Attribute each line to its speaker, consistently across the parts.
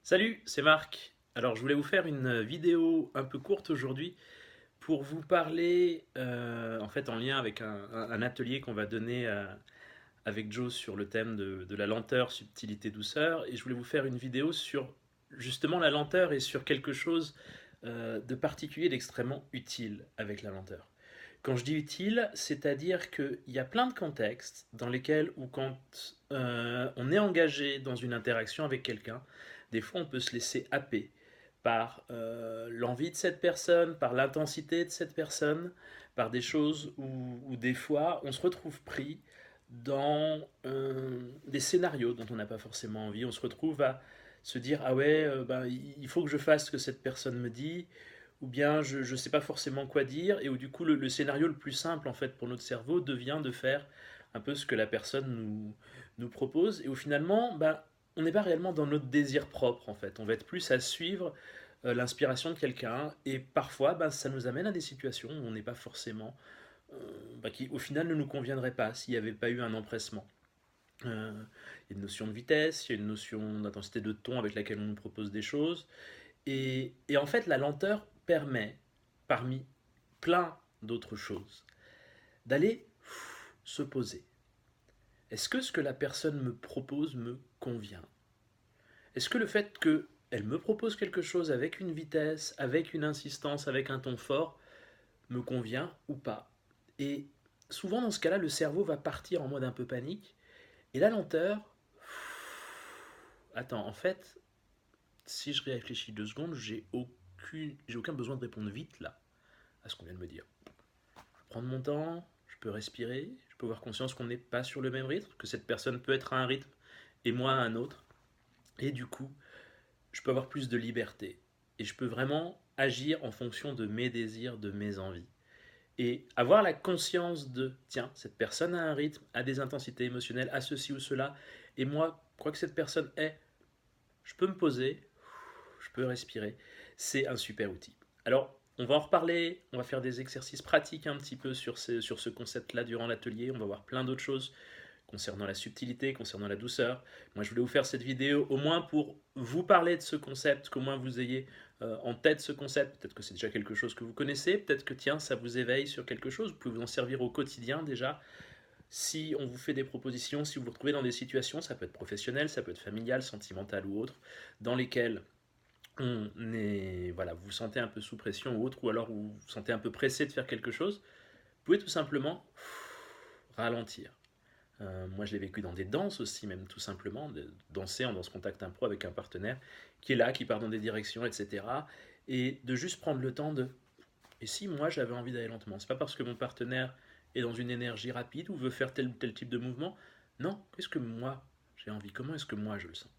Speaker 1: Salut, c'est Marc. Alors je voulais vous faire une vidéo un peu courte aujourd'hui pour vous parler, en fait en lien avec un atelier qu'on va donner avec Joe sur le thème de la lenteur, subtilité, douceur. Et je voulais vous faire une vidéo sur justement la lenteur et sur quelque chose de particulier, d'extrêmement utile avec la lenteur. Quand je dis utile, c'est-à-dire qu'il y a plein de contextes dans lesquels, ou quand on est engagé dans une interaction avec quelqu'un, des fois on peut se laisser happer par l'envie de cette personne, par l'intensité de cette personne, par des choses où des fois on se retrouve pris dans des scénarios dont on n'a pas forcément envie. On se retrouve à se dire ah ouais, ben, il faut que je fasse ce que cette personne me dit, ou bien je ne sais pas forcément quoi dire, et où du coup le scénario le plus simple en fait pour notre cerveau devient de faire un peu ce que la personne nous propose, et où finalement ben, on n'est pas réellement dans notre désir propre en fait, on va être plus à suivre l'inspiration de quelqu'un, et parfois ben, ça nous amène à des situations où on n'est pas forcément, ben, qui au final ne nous conviendraient pas s'il n'y avait pas eu un empressement. Il y a une notion de vitesse, il y a une notion d'intensité de ton avec laquelle on nous propose des choses, et en fait, la lenteur permet, parmi plein d'autres choses, d'aller se poser. Est-ce que ce que la personne me propose me convient? Est-ce que le fait qu'elle me propose quelque chose avec une vitesse, avec une insistance, avec un ton fort, me convient ou pas? Et souvent, dans ce cas-là, le cerveau va partir en mode un peu panique. Et la lenteur, attends, en fait, si je réfléchis 2 secondes, j'ai aucun besoin de répondre vite là à ce qu'on vient de me dire. Je peux prendre mon temps, je peux respirer, je peux avoir conscience qu'on n'est pas sur le même rythme, que cette personne peut être à un rythme et moi à un autre. Et du coup, je peux avoir plus de liberté. Et je peux vraiment agir en fonction de mes désirs, de mes envies. Et avoir la conscience de, tiens, cette personne a un rythme, a des intensités émotionnelles, a ceci ou cela, et moi, quoi que cette personne ait, je peux me poser, je peux respirer. C'est un super outil. Alors, on va en reparler, on va faire des exercices pratiques un petit peu sur ce concept-là durant l'atelier. On va voir plein d'autres choses concernant la subtilité, concernant la douceur. Moi, je voulais vous faire cette vidéo au moins pour vous parler de ce concept, qu'au moins vous ayez en tête ce concept. Peut-être que c'est déjà quelque chose que vous connaissez, peut-être que tiens, ça vous éveille sur quelque chose. Vous pouvez vous en servir au quotidien déjà. Si on vous fait des propositions, si vous vous retrouvez dans des situations, ça peut être professionnel, ça peut être familial, sentimental ou autre, dans lesquelles voilà, vous vous sentez un peu sous pression ou autre, ou alors vous vous sentez un peu pressé de faire quelque chose, vous pouvez tout simplement ralentir. Moi, je l'ai vécu dans des danses aussi, même tout simplement, de danser en danse contact impro avec un partenaire qui est là, qui part dans des directions, etc. Et de juste prendre le temps de. Et si moi j'avais envie d'aller lentement, c'est pas parce que mon partenaire est dans une énergie rapide ou veut faire tel ou tel type de mouvement. Non, qu'est-ce que moi j'ai envie? Comment est-ce que moi je le sens?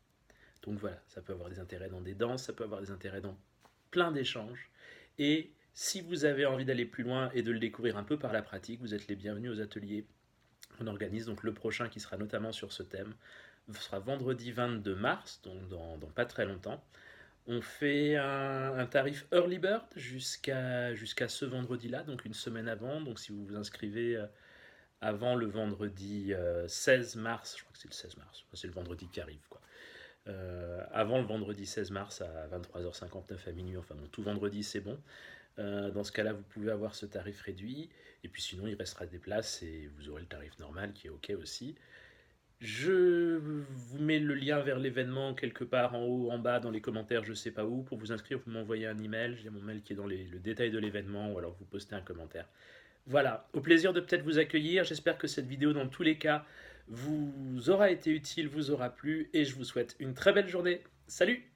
Speaker 1: Donc voilà, ça peut avoir des intérêts dans des danses, ça peut avoir des intérêts dans plein d'échanges. Et si vous avez envie d'aller plus loin et de le découvrir un peu par la pratique, vous êtes les bienvenus aux ateliers. On organise donc le prochain qui sera notamment sur ce thème. Ce sera vendredi 22 mars, donc dans pas très longtemps. On fait un tarif early bird jusqu'à ce vendredi-là, donc une semaine avant. Donc si vous vous inscrivez avant le vendredi 16 mars, je crois que c'est le 16 mars, c'est le vendredi qui arrive, quoi. Avant le vendredi 16 mars à 23h59 à minuit, enfin bon, tout vendredi c'est bon. Dans ce cas-là, vous pouvez avoir ce tarif réduit, et puis sinon il restera des places et vous aurez le tarif normal qui est ok aussi. Je vous mets le lien vers l'événement quelque part en haut, en bas, dans les commentaires, je sais pas où. Pour vous inscrire, vous m'envoyez un email, j'ai mon mail qui est dans le détail de l'événement, ou alors vous postez un commentaire. Voilà, au plaisir de peut-être vous accueillir. J'espère que cette vidéo, dans tous les cas, vous aura été utile, vous aura plu, et je vous souhaite une très belle journée. Salut!